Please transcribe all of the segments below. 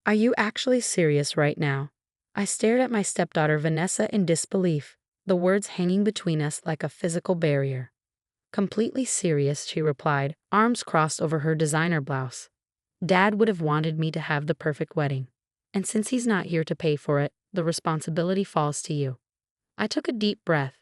Are you actually serious right now? I stared at my stepdaughter Vanessa in disbelief, the words hanging between us like a physical barrier. Completely serious, she replied, arms crossed over her designer blouse. Dad would have wanted me to have the perfect wedding. And since he's not here to pay for it, the responsibility falls to you. I took a deep breath,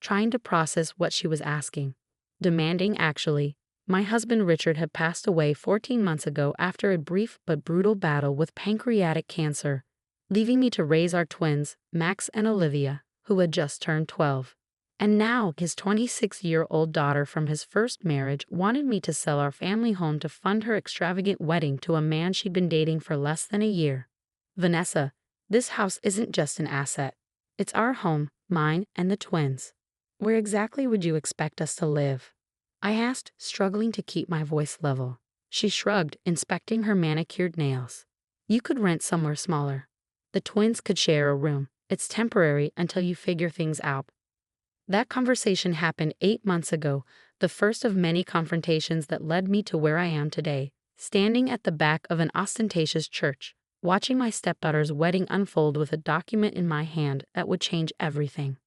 trying to process what she was asking. Demanding, actually. My husband Richard had passed away 14 months ago after a brief but brutal battle with pancreatic cancer, leaving me to raise our twins, Max and Olivia, who had just turned 12. And now his 26-year-old daughter from his first marriage wanted me to sell our family home to fund her extravagant wedding to a man she'd been dating for less than a year. Vanessa, this house isn't just an asset. It's our home, mine and the twins. Where exactly would you expect us to live? I asked, struggling to keep my voice level. She shrugged, inspecting her manicured nails. You could rent somewhere smaller. The twins could share a room. It's temporary until you figure things out. That conversation happened 8 months ago, the first of many confrontations that led me to where I am today, standing at the back of an ostentatious church, watching my stepdaughter's wedding unfold with a document in my hand that would change everything.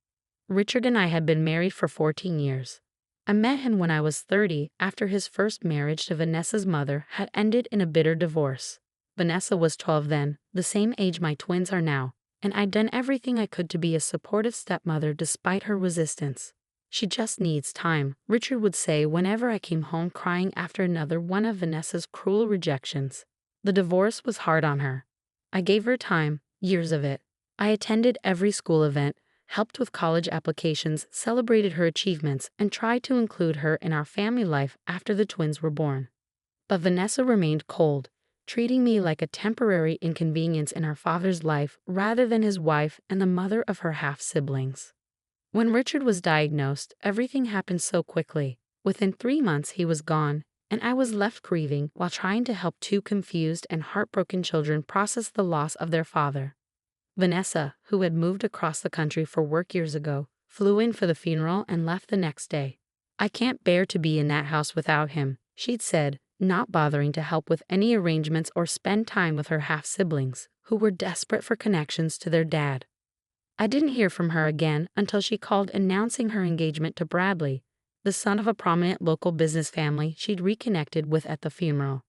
Richard and I had been married for 14 years. I met him when I was 30 after his first marriage to Vanessa's mother had ended in a bitter divorce. Vanessa was 12 then, the same age my twins are now, and I'd done everything I could to be a supportive stepmother despite her resistance. She just needs time, Richard would say whenever I came home crying after another one of Vanessa's cruel rejections. The divorce was hard on her. I gave her time, years of it. I attended every school event, helped with college applications, celebrated her achievements, and tried to include her in our family life after the twins were born. But Vanessa remained cold, treating me like a temporary inconvenience in her father's life rather than his wife and the mother of her half-siblings. When Richard was diagnosed, everything happened so quickly. Within 3 months he was gone, and I was left grieving while trying to help two confused and heartbroken children process the loss of their father. Vanessa, who had moved across the country for work years ago, flew in for the funeral and left the next day. I can't bear to be in that house without him, she'd said, not bothering to help with any arrangements or spend time with her half-siblings, who were desperate for connections to their dad. I didn't hear from her again until she called announcing her engagement to Bradley, the son of a prominent local business family she'd reconnected with at the funeral.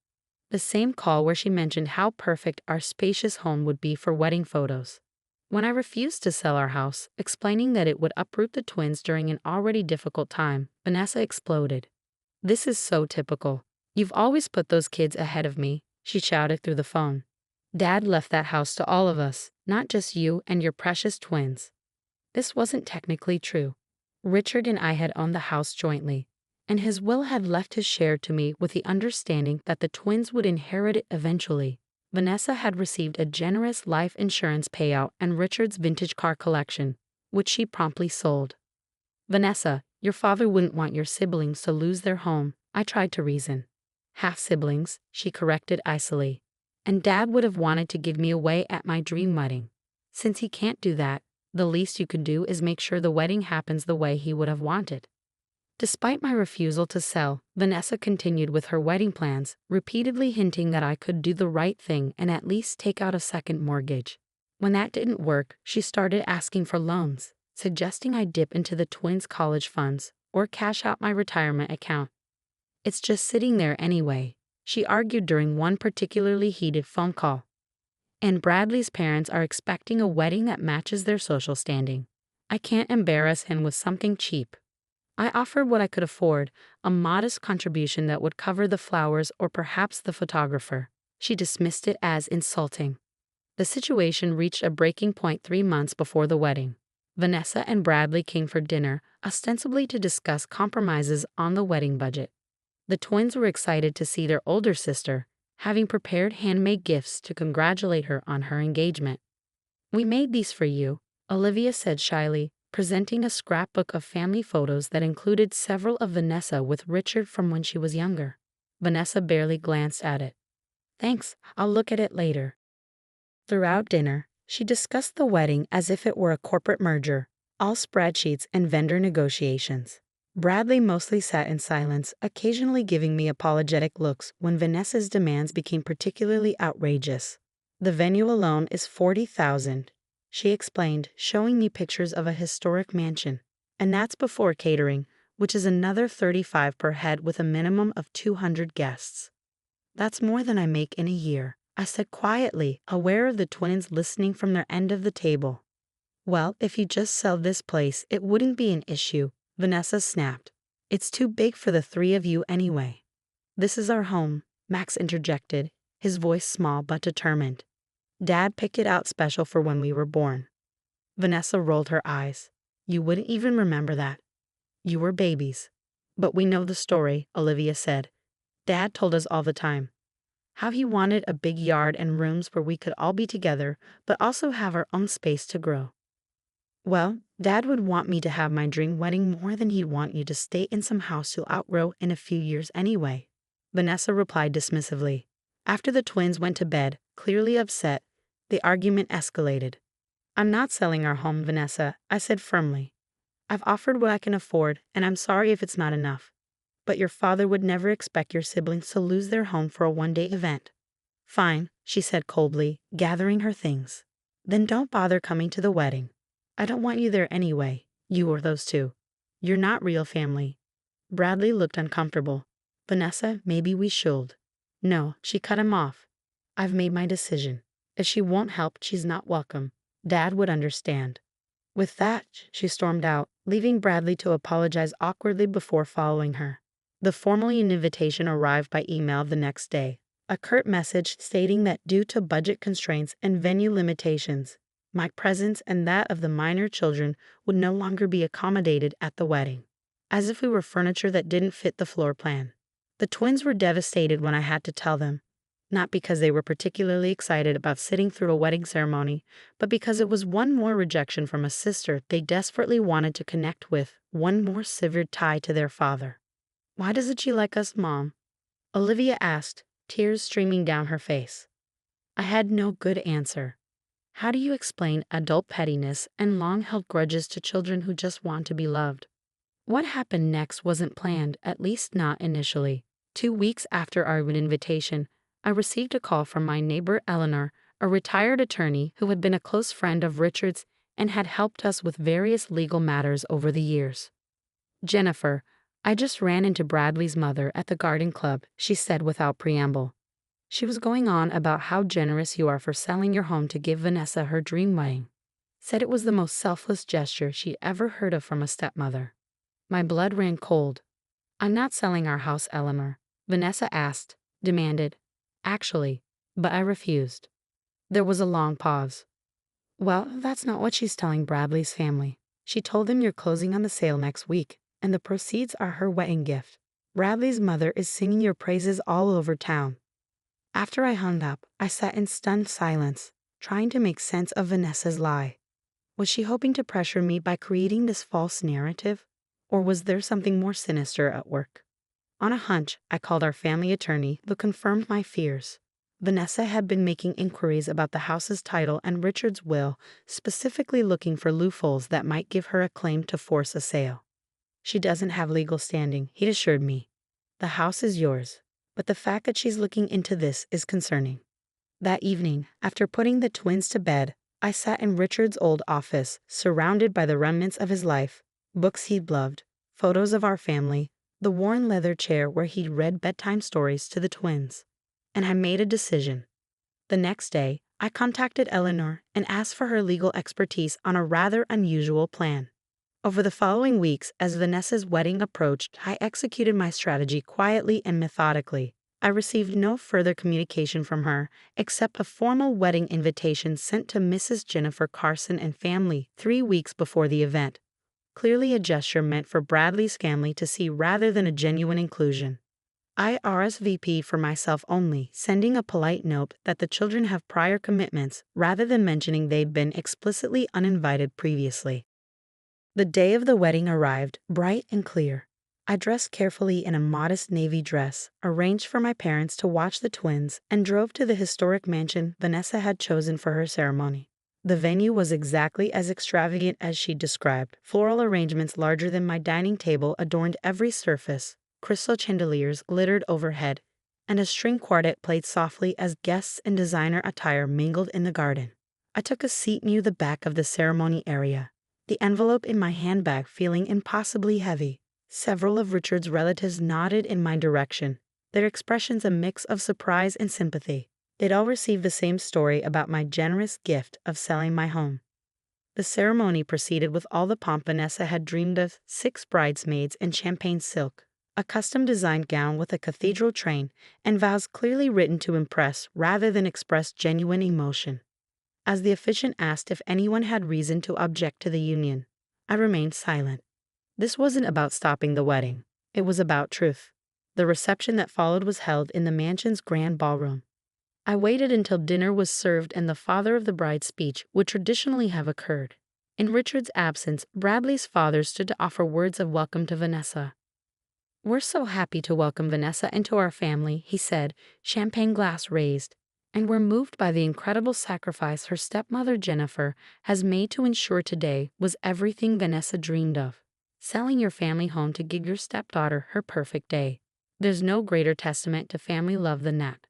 The same call where she mentioned how perfect our spacious home would be for wedding photos. When I refused to sell our house, explaining that it would uproot the twins during an already difficult time, Vanessa exploded. This is so typical. You've always put those kids ahead of me, she shouted through the phone. Dad left that house to all of us, not just you and your precious twins. This wasn't technically true. Richard and I had owned the house jointly, and his will had left his share to me with the understanding that the twins would inherit it eventually. Vanessa had received a generous life insurance payout and Richard's vintage car collection, which she promptly sold. Vanessa, your father wouldn't want your siblings to lose their home, I tried to reason. Half-siblings, she corrected icily. And Dad would have wanted to give me away at my dream wedding. Since he can't do that, the least you could do is make sure the wedding happens the way he would have wanted. Despite my refusal to sell, Vanessa continued with her wedding plans, repeatedly hinting that I could do the right thing and at least take out a second mortgage. When that didn't work, she started asking for loans, suggesting I dip into the twins' college funds or cash out my retirement account. It's just sitting there anyway, she argued during one particularly heated phone call. And Bradley's parents are expecting a wedding that matches their social standing. I can't embarrass him with something cheap. I offered what I could afford, a modest contribution that would cover the flowers or perhaps the photographer. She dismissed it as insulting. The situation reached a breaking point 3 months before the wedding. Vanessa and Bradley came for dinner, ostensibly to discuss compromises on the wedding budget. The twins were excited to see their older sister, having prepared handmade gifts to congratulate her on her engagement. "We made these for you," Olivia said shyly, presenting a scrapbook of family photos that included several of Vanessa with Richard from when she was younger. Vanessa barely glanced at it. "Thanks, I'll look at it later." Throughout dinner, she discussed the wedding as if it were a corporate merger, all spreadsheets and vendor negotiations. Bradley mostly sat in silence, occasionally giving me apologetic looks when Vanessa's demands became particularly outrageous. The venue alone is $40,000, she explained, showing me pictures of a historic mansion. And that's before catering, which is another $35 per head with a minimum of 200 guests. That's more than I make in a year, I said quietly, aware of the twins listening from their end of the table. Well, if you just sell this place, it wouldn't be an issue, Vanessa snapped. It's too big for the three of you anyway. This is our home, Max interjected, his voice small but determined. Dad picked it out special for when we were born. Vanessa rolled her eyes. You wouldn't even remember that. You were babies. But we know the story, Olivia said. Dad told us all the time. How he wanted a big yard and rooms where we could all be together, but also have our own space to grow. Well, Dad would want me to have my dream wedding more than he'd want you to stay in some house you'll outgrow in a few years anyway, Vanessa replied dismissively. After the twins went to bed, clearly upset, the argument escalated. I'm not selling our home, Vanessa, I said firmly. I've offered what I can afford, and I'm sorry if it's not enough. But your father would never expect your siblings to lose their home for a one-day event. Fine, she said coldly, gathering her things. Then don't bother coming to the wedding. I don't want you there anyway, you or those two. You're not real family. Bradley looked uncomfortable. Vanessa, maybe we should. No, she cut him off. I've made my decision. If she won't help, she's not welcome. Dad would understand. With that, she stormed out, leaving Bradley to apologize awkwardly before following her. The formal invitation arrived by email the next day. A curt message stating that due to budget constraints and venue limitations, my presence and that of the minor children would no longer be accommodated at the wedding. As if we were furniture that didn't fit the floor plan. The twins were devastated when I had to tell them, not because they were particularly excited about sitting through a wedding ceremony, but because it was one more rejection from a sister they desperately wanted to connect with, one more severed tie to their father. Why doesn't she like us, Mom? Olivia asked, tears streaming down her face. I had no good answer. How do you explain adult pettiness and long-held grudges to children who just want to be loved? What happened next wasn't planned, at least not initially. 2 weeks after our invitation, I received a call from my neighbor Eleanor, a retired attorney who had been a close friend of Richard's and had helped us with various legal matters over the years. Jennifer, I just ran into Bradley's mother at the garden club, she said without preamble. She was going on about how generous you are for selling your home to give Vanessa her dream wedding. Said it was the most selfless gesture she ever heard of from a stepmother. My blood ran cold. I'm not selling our house, Eleanor, Vanessa asked, demanded. Actually, but I refused. There was a long pause. Well, that's not what she's telling Bradley's family. She told them you're closing on the sale next week, and the proceeds are her wedding gift. Bradley's mother is singing your praises all over town. After I hung up, I sat in stunned silence, trying to make sense of Vanessa's lie. Was she hoping to pressure me by creating this false narrative? Or was there something more sinister at work? On a hunch, I called our family attorney, who confirmed my fears. Vanessa had been making inquiries about the house's title and Richard's will, specifically looking for loopholes that might give her a claim to force a sale. She doesn't have legal standing, he assured me. The house is yours, but the fact that she's looking into this is concerning. That evening, after putting the twins to bed, I sat in Richard's old office, surrounded by the remnants of his life, books he'd loved, photos of our family, the worn leather chair where he'd read bedtime stories to the twins. And I made a decision. The next day, I contacted Eleanor and asked for her legal expertise on a rather unusual plan. Over the following weeks, as Vanessa's wedding approached, I executed my strategy quietly and methodically. I received no further communication from her, except a formal wedding invitation sent to Mrs. Jennifer Carson and family 3 weeks before the event. Clearly a gesture meant for Bradley's family to see rather than a genuine inclusion. I RSVP for myself only, sending a polite note that the children have prior commitments rather than mentioning they'd been explicitly uninvited previously. The day of the wedding arrived, bright and clear. I dressed carefully in a modest navy dress, arranged for my parents to watch the twins, and drove to the historic mansion Vanessa had chosen for her ceremony. The venue was exactly as extravagant as she described. Floral arrangements larger than my dining table adorned every surface, crystal chandeliers glittered overhead, and a string quartet played softly as guests in designer attire mingled in the garden. I took a seat near the back of the ceremony area, the envelope in my handbag feeling impossibly heavy. Several of Richard's relatives nodded in my direction, their expressions a mix of surprise and sympathy. They'd all received the same story about my generous gift of selling my home. The ceremony proceeded with all the pomp Vanessa had dreamed of: 6 bridesmaids in champagne silk, a custom-designed gown with a cathedral train, and vows clearly written to impress rather than express genuine emotion. As the officiant asked if anyone had reason to object to the union, I remained silent. This wasn't about stopping the wedding. It was about truth. The reception that followed was held in the mansion's grand ballroom. I waited until dinner was served and the father of the bride's speech would traditionally have occurred. In Richard's absence, Bradley's father stood to offer words of welcome to Vanessa. "We're so happy to welcome Vanessa into our family," he said, champagne glass raised, "and we're moved by the incredible sacrifice her stepmother Jennifer has made to ensure today was everything Vanessa dreamed of. Selling your family home to give your stepdaughter her perfect day. There's no greater testament to family love than that."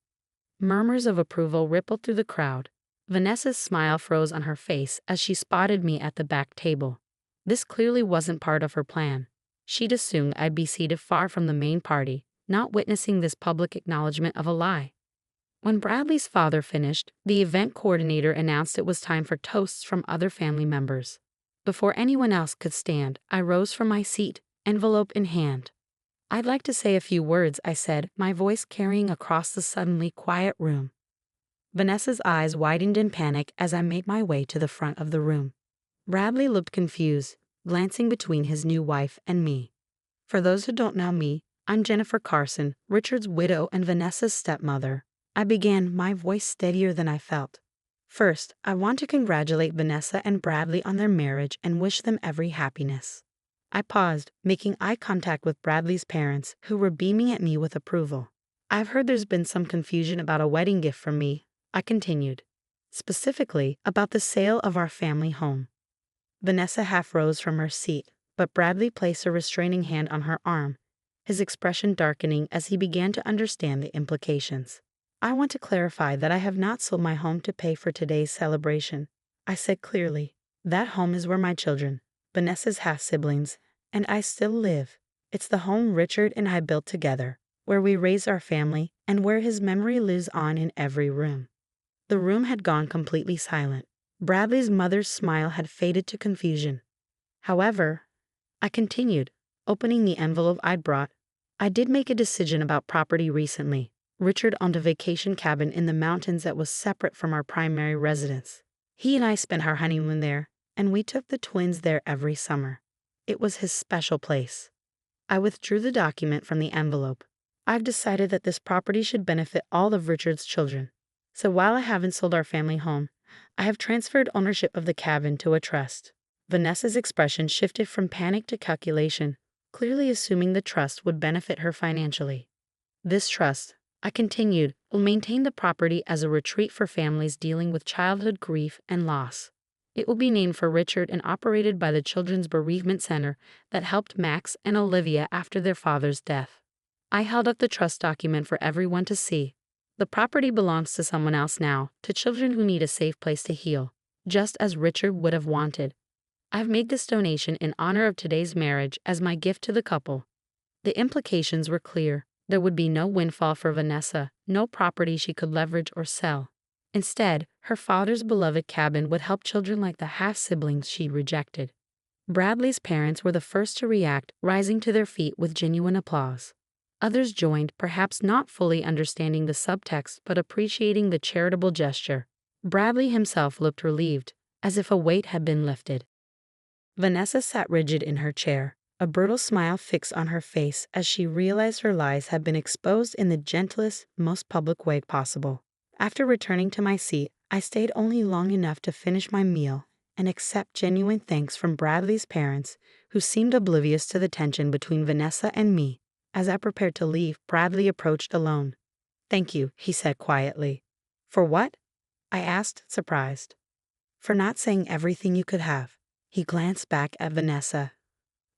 Murmurs of approval rippled through the crowd. Vanessa's smile froze on her face as she spotted me at the back table. This clearly wasn't part of her plan. She'd assumed I'd be seated far from the main party, not witnessing this public acknowledgement of a lie. When Bradley's father finished, the event coordinator announced it was time for toasts from other family members. Before anyone else could stand, I rose from my seat, envelope in hand. "I'd like to say a few words," I said, my voice carrying across the suddenly quiet room. Vanessa's eyes widened in panic as I made my way to the front of the room. Bradley looked confused, glancing between his new wife and me. For those who don't know me, I'm Jennifer Carson, Richard's widow and Vanessa's stepmother. I began, my voice steadier than I felt. "First, I want to congratulate Vanessa and Bradley on their marriage and wish them every happiness." I paused, making eye contact with Bradley's parents, who were beaming at me with approval. "I've heard there's been some confusion about a wedding gift from me," I continued. "Specifically, about the sale of our family home." Vanessa half rose from her seat, but Bradley placed a restraining hand on her arm, his expression darkening as he began to understand the implications. "I want to clarify that I have not sold my home to pay for today's celebration," I said clearly. "That home is where my children, Vanessa's half-siblings, and I still live. It's the home Richard and I built together, where we raised our family, and where his memory lives on in every room." The room had gone completely silent. Bradley's mother's smile had faded to confusion. "However," I continued, opening the envelope I'd brought, "I did make a decision about property recently. Richard owned a vacation cabin in the mountains that was separate from our primary residence. He and I spent our honeymoon there, and we took the twins there every summer. It was his special place." I withdrew the document from the envelope. "I've decided that this property should benefit all of Richard's children. So while I haven't sold our family home, I have transferred ownership of the cabin to a trust." Vanessa's expression shifted from panic to calculation, clearly assuming the trust would benefit her financially. "This trust," I continued, "will maintain the property as a retreat for families dealing with childhood grief and loss. It will be named for Richard and operated by the Children's Bereavement Center that helped Max and Olivia after their father's death." I held up the trust document for everyone to see. "The property belongs to someone else now, to children who need a safe place to heal, just as Richard would have wanted. I've made this donation in honor of today's marriage as my gift to the couple." The implications were clear. There would be no windfall for Vanessa, no property she could leverage or sell. Instead, her father's beloved cabin would help children like the half-siblings she rejected. Bradley's parents were the first to react, rising to their feet with genuine applause. Others joined, perhaps not fully understanding the subtext but appreciating the charitable gesture. Bradley himself looked relieved, as if a weight had been lifted. Vanessa sat rigid in her chair, a brutal smile fixed on her face as she realized her lies had been exposed in the gentlest, most public way possible. After returning to my seat, I stayed only long enough to finish my meal and accept genuine thanks from Bradley's parents, who seemed oblivious to the tension between Vanessa and me. As I prepared to leave, Bradley approached alone. "Thank you," he said quietly. "For what?" I asked, surprised. "For not saying everything you could have." He glanced back at Vanessa,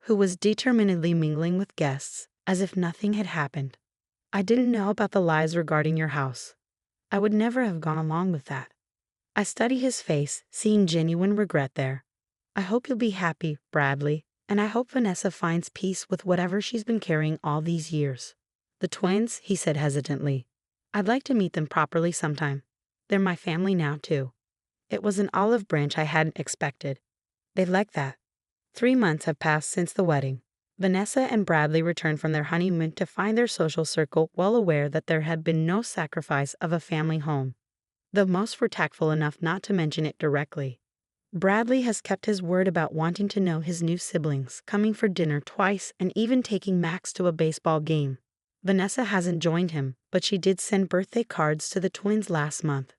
who was determinedly mingling with guests, as if nothing had happened. I didn't know about the lies regarding your house. I would never have gone along with that. I study his face, seeing genuine regret there. I hope you'll be happy, Bradley, and I hope Vanessa finds peace with whatever she's been carrying all these years. The twins, he said hesitantly. I'd like to meet them properly sometime. They're my family now, too. It was an olive branch I hadn't expected. They'd like that. 3 months have passed since the wedding. Vanessa and Bradley returned from their honeymoon to find their social circle well aware that there had been no sacrifice of a family home. Though most were tactful enough not to mention it directly. Bradley has kept his word about wanting to know his new siblings, coming for dinner twice and even taking Max to a baseball game. Vanessa hasn't joined him, but she did send birthday cards to the twins last month.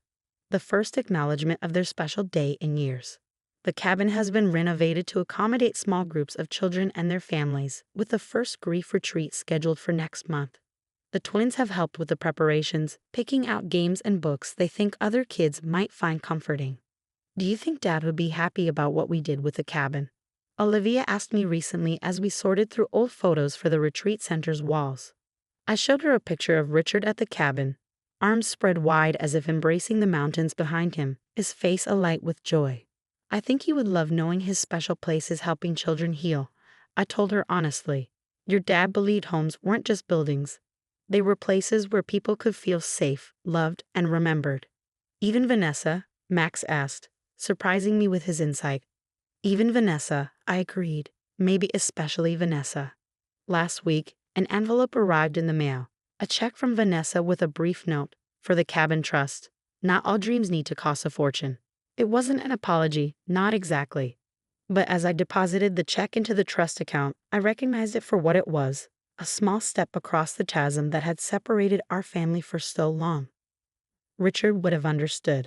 The first acknowledgement of their special day in years. The cabin has been renovated to accommodate small groups of children and their families, with the first grief retreat scheduled for next month. The twins have helped with the preparations, picking out games and books they think other kids might find comforting. Do you think Dad would be happy about what we did with the cabin? Olivia asked me recently as we sorted through old photos for the retreat center's walls. I showed her a picture of Richard at the cabin, arms spread wide as if embracing the mountains behind him, his face alight with joy. I think he would love knowing his special place is helping children heal. I told her honestly. Your dad believed homes weren't just buildings. They were places where people could feel safe, loved, and remembered. Even Vanessa, Max asked, surprising me with his insight. Even Vanessa, I agreed, maybe especially Vanessa. Last week, an envelope arrived in the mail, a check from Vanessa with a brief note, for the cabin trust. Not all dreams need to cost a fortune. It wasn't an apology, not exactly. But as I deposited the check into the trust account, I recognized it for what it was, a small step across the chasm that had separated our family for so long. Richard would have understood.